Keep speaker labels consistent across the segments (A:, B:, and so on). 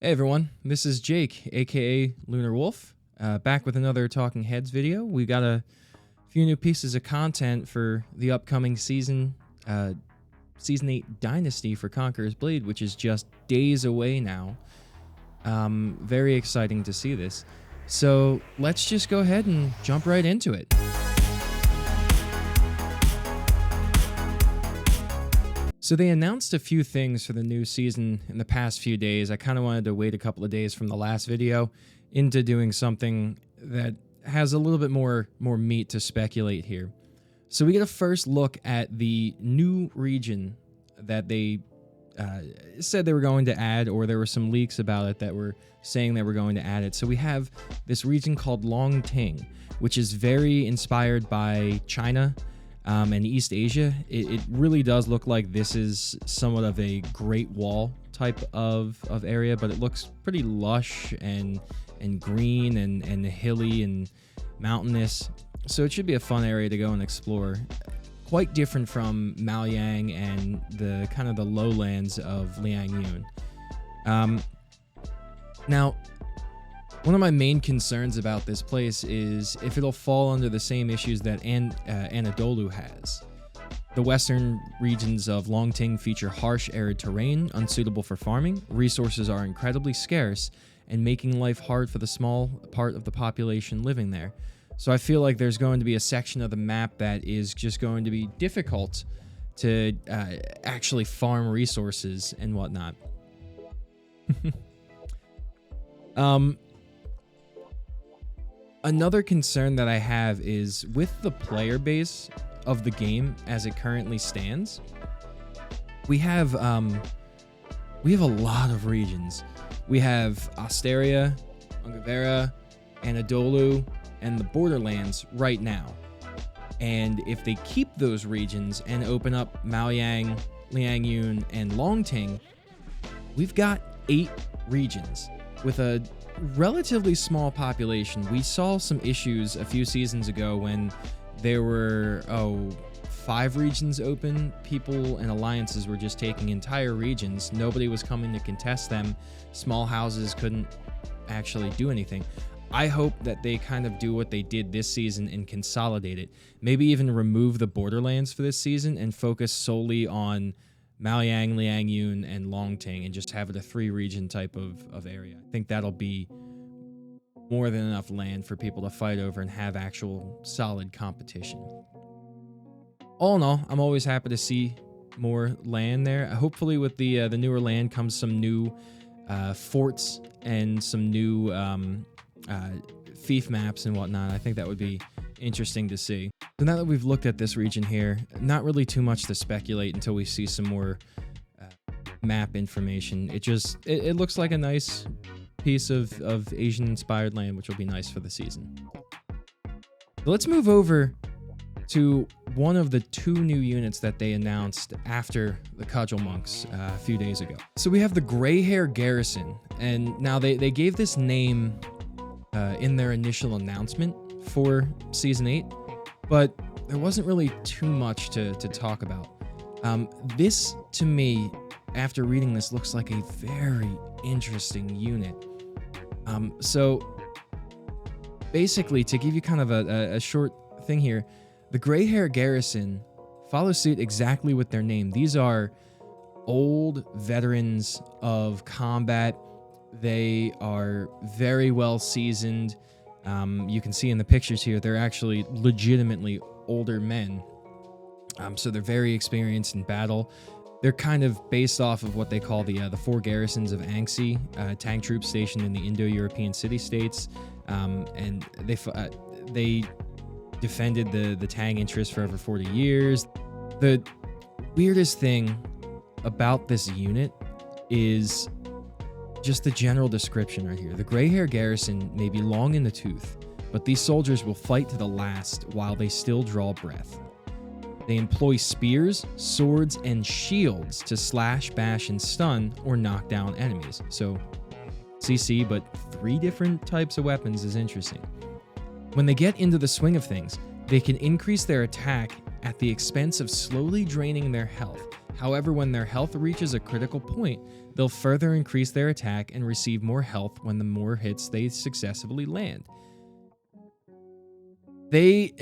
A: Hey everyone, this is Jake, aka Lunar Wolf, back with another Talking Heads video. We got a few new pieces of content for the upcoming season, Season 8 Dynasty for Conqueror's Blade, which is just days away now. Very exciting to see this. So let's just go ahead and jump right into it. So they announced a few things for the new season in the past few days. I kind of wanted to wait a couple of days from the last video into doing something that has a little bit more meat to speculate here. So we get a first look at the new region that they said they were going to add, or there were some leaks about it that were saying they were going to add it. So we have this region called Longting, which is very inspired by China and East Asia. It really does look like this is somewhat of a Great Wall type of area, but it looks pretty lush and green and hilly and mountainous. So it should be a fun area to go and explore. Quite different from Maoyang and the kind of the lowlands of Liangyun. Now, one of my main concerns about this place is if it'll fall under the same issues that Anadolu has. The western regions of Longting feature harsh, arid terrain, unsuitable for farming, resources are incredibly scarce, and making life hard for the small part of the population living there. So I feel like there's going to be a section of the map that is just going to be difficult to actually farm resources and whatnot. Another concern that I have is with the player base of the game as it currently stands. We have a lot of regions. We have Osteria, Ungavera, Anadolu, and the Borderlands right now. And if they keep those regions and open up Maoyang, Liangyun, and Longting, we've got 8 regions with a relatively small population. We saw some issues a few seasons ago when there were 5 regions open. People and alliances were just taking entire regions. Nobody was coming to contest them. Small houses couldn't actually do anything. I hope that they kind of do what they did this season and consolidate it. Maybe even remove the Borderlands for this season and focus solely on Maoyang, Liangyun, and Longting, and just have it a 3-region type of area. I think that'll be more than enough land for people to fight over and have actual solid competition. All in all, I'm always happy to see more land there. Hopefully with the newer land comes some new forts and some new fief maps and whatnot. I think that would be interesting to see. So now that we've looked at this region here, not really too much to speculate until we see some more map information. It looks like a nice piece of Asian-inspired land, which will be nice for the season. So let's move over to one of the 2 new units that they announced after the Cudgel Monks a few days ago. So we have the Greyhair Garrison, and now they gave this name in their initial announcement for Season 8, but there wasn't really too much to talk about. This, to me, after reading this, looks like a very interesting unit. So basically, to give you kind of a short thing here, the Greyhair Garrison follow suit exactly with their name. These are old veterans of combat. They are very well seasoned. You can see in the pictures here, they're actually legitimately older men. So they're very experienced in battle. They're kind of based off of what they call the 4 garrisons of Anxi, tank troops stationed in the Indo-European city-states. And they defended the Tang interest for over 40 years. The weirdest thing about this unit is just the general description right here. The Greyhair Garrison may be long in the tooth, but these soldiers will fight to the last while they still draw breath. They employ spears, swords, and shields to slash, bash, and stun or knock down enemies. So CC, but 3 different types of weapons is interesting. When they get into the swing of things, they can increase their attack at the expense of slowly draining their health. However, when their health reaches a critical point, They'll further increase their attack and receive more health when the more hits they successfully land. This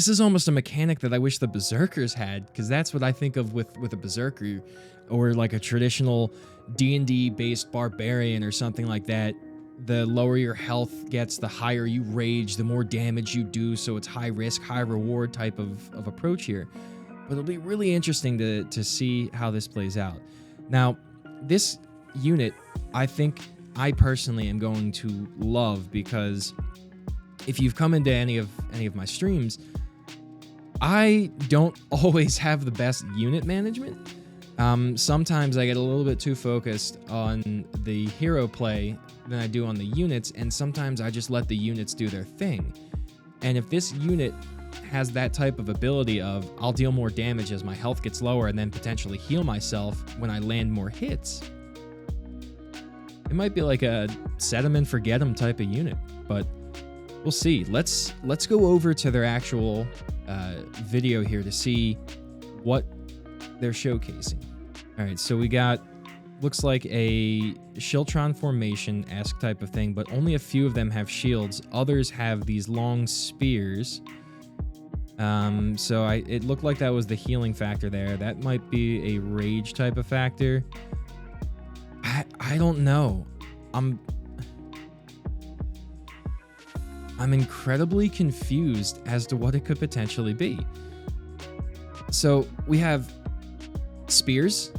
A: is almost a mechanic that I wish the Berserkers had, because that's what I think of with a Berserker, or like a traditional D&D based barbarian or something like that. The lower your health gets, the higher you rage, the more damage you do, so it's high risk, high reward type of approach here. But it'll be really interesting to see how this plays out. Now, this unit, I think I personally am going to love, because if you've come into any of my streams, I don't always have the best unit management. Sometimes I get a little bit too focused on the hero play than I do on the units, and sometimes I just let the units do their thing. And if this unit has that type of ability of, I'll deal more damage as my health gets lower and then potentially heal myself when I land more hits, it might be like a set 'em and forget 'em type of unit, but we'll see. Let's go over to their actual video here to see what they're showcasing. All right, so we got, looks like a Shiltron formation-esque type of thing, but only a few of them have shields. Others have these long spears. So it looked like that was the healing factor there. That might be a rage type of factor. I don't know. I'm incredibly confused as to what it could potentially be. So we have spears,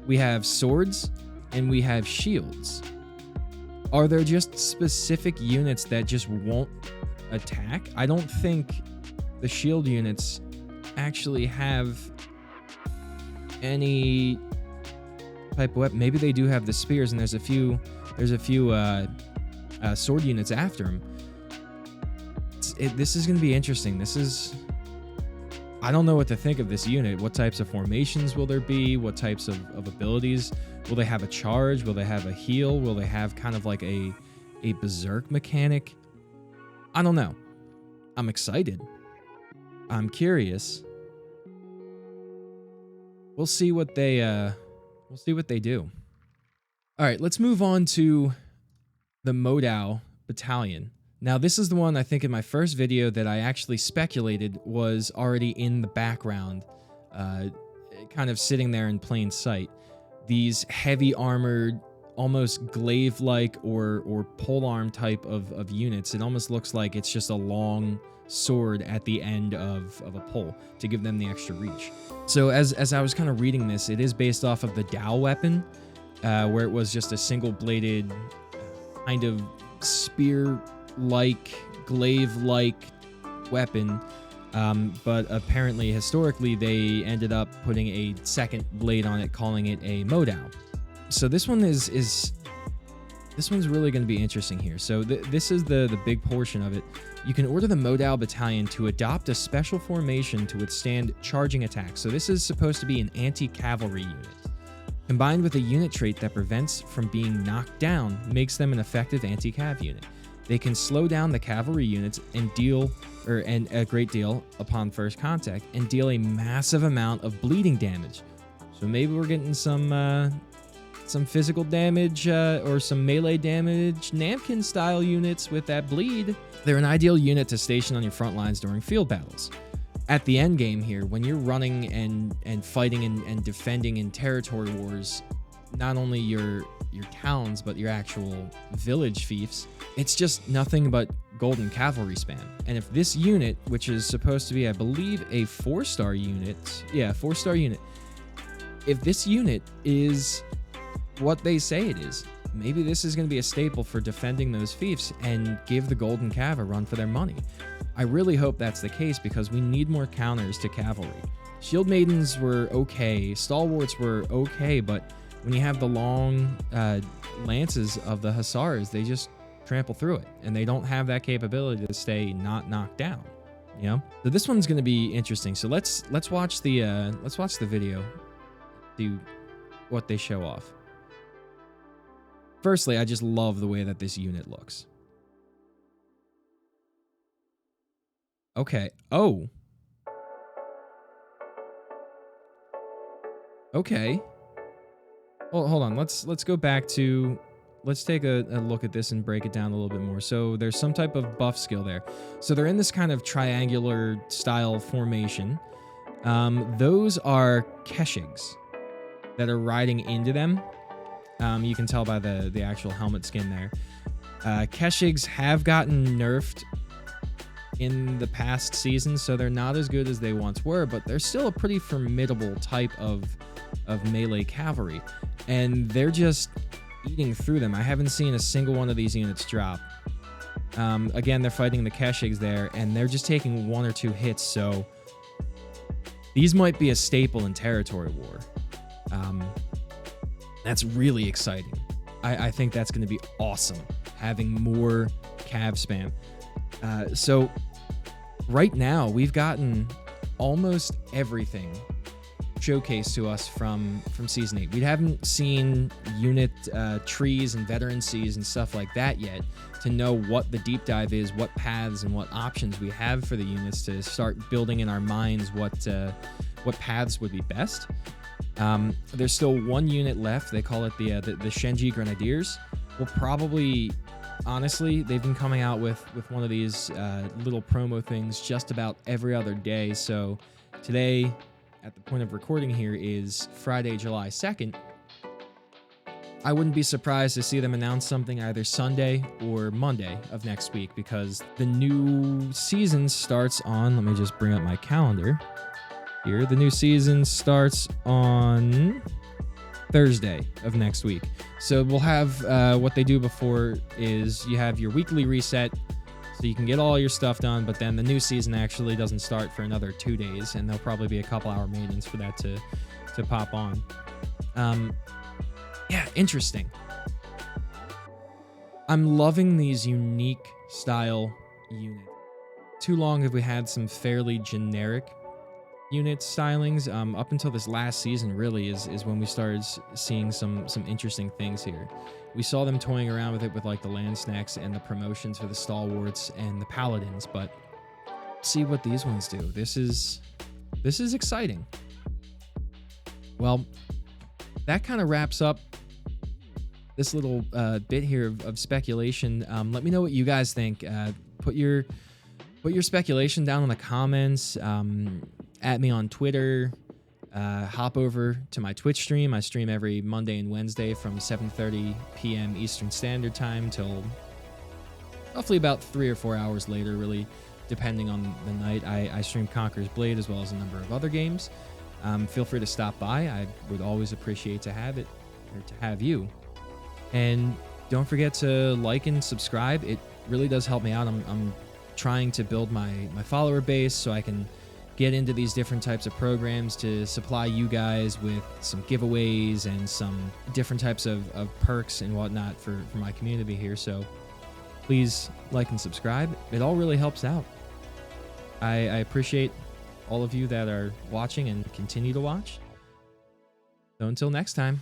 A: we have swords, and we have shields. Are there just specific units that just won't attack? I don't think the shield units actually have any type of weapon. Maybe they do have the spears, and there's a few sword units after them. This is going to be interesting. I don't know what to think of this unit. What types of formations will there be? What types of abilities? Will they have a charge? Will they have a heal? Will they have kind of like a berserk mechanic? I don't know. I'm excited. I'm curious. We'll see what they do. All right, let's move on to the Modao Battalion. Now, this is the one I think in my first video that I actually speculated was already in the background, kind of sitting there in plain sight. These heavy armored, almost glaive-like or polearm type of units. It almost looks like it's just a long sword at the end of a pole to give them the extra reach. So as I was kind of reading this, it is based off of the Dao weapon, where it was just a single-bladed kind of spear-like, glaive-like weapon, but apparently historically they ended up putting a second blade on it, calling it a Modao. So this one this one's really going to be interesting here. So this is the big portion of it. You can order the Modao Battalion to adopt a special formation to withstand charging attacks. So this is supposed to be an anti-cavalry unit. Combined with a unit trait that prevents from being knocked down, makes them an effective anti-cav unit. They can slow down the cavalry units and a great deal upon first contact, and deal a massive amount of bleeding damage. So maybe we're getting some physical damage or some melee damage, Namkin-style units with that bleed. They're an ideal unit to station on your front lines during field battles. At the end game here, when you're running and fighting and defending in territory wars, not only your towns, but your actual village fiefs, it's just nothing but golden cavalry spam. And if this unit, which is supposed to be, I believe, a 4-star unit, 4-star unit, if this unit is what they say it is, maybe this is going to be a staple for defending those fiefs and give the golden cav a run for their money. I really hope that's the case, because we need more counters to cavalry. Shield maidens were okay, stalwarts were okay, but when you have the long lances of the hussars, they just trample through it, and they don't have that capability to stay not knocked down. You know, so this one's going to be interesting. So let's watch the video, see what they show off. Firstly, I just love the way that this unit looks. Okay. Oh. Okay. Well, hold on. Let's go back to. Let's take a look at this and break it down a little bit more. So there's some type of buff skill there. So they're in this kind of triangular style formation. Those are Keshigs that are riding into them. You can tell by the actual helmet skin there. Keshigs have gotten nerfed in the past season, so they're not as good as they once were, but they're still a pretty formidable type of melee cavalry, and they're just eating through them. I haven't seen a single one of these units drop. Again, they're fighting the Keshigs there, and they're just taking 1 or 2 hits, so these might be a staple in territory war. That's really exciting. I think that's going to be awesome, having more cav spam. So right now, we've gotten almost everything showcased to us from Season 8. We haven't seen unit trees and veterancies and stuff like that yet to know what the deep dive is, what paths and what options we have for the units to start building in our minds what paths would be best. There's still 1 unit left. They call it the Shenji Grenadiers. We'll probably, honestly, they've been coming out with one of these little promo things just about every other day. So today, at the point of recording here, is Friday, July 2nd. I wouldn't be surprised to see them announce something either Sunday or Monday of next week, because the new season starts on, let me just bring up my calendar here. The new season starts on Thursday of next week. So we'll have what they do before is you have your weekly reset, so you can get all your stuff done, but then the new season actually doesn't start for another 2 days, and there'll probably be a couple hour maintenance for that to pop on. Yeah, interesting. I'm loving these unique style units. Too long have we had some fairly generic unit stylings. Up until this last season really is when we started seeing some interesting things here. We saw them toying around with it with like the land snacks and the promotions for the stalwarts and the paladins, but see what these ones do. This is exciting. Well, that kind of wraps up this little bit here of speculation. Let me know what you guys think. Put your speculation down in the comments. At me on Twitter. Hop over to my Twitch stream. I stream every Monday and Wednesday from 7:30 p.m. Eastern Standard Time till roughly about 3 or 4 hours later, really, depending on the night. I stream Conqueror's Blade as well as a number of other games. Feel free to stop by. I would always appreciate to have it, or to have you. And don't forget to like and subscribe. It really does help me out. I'm trying to build my follower base so I can get into these different types of programs to supply you guys with some giveaways and some different types of perks and whatnot for my community here. So please like and subscribe. It all really helps out. I appreciate all of you that are watching and continue to watch. So until next time.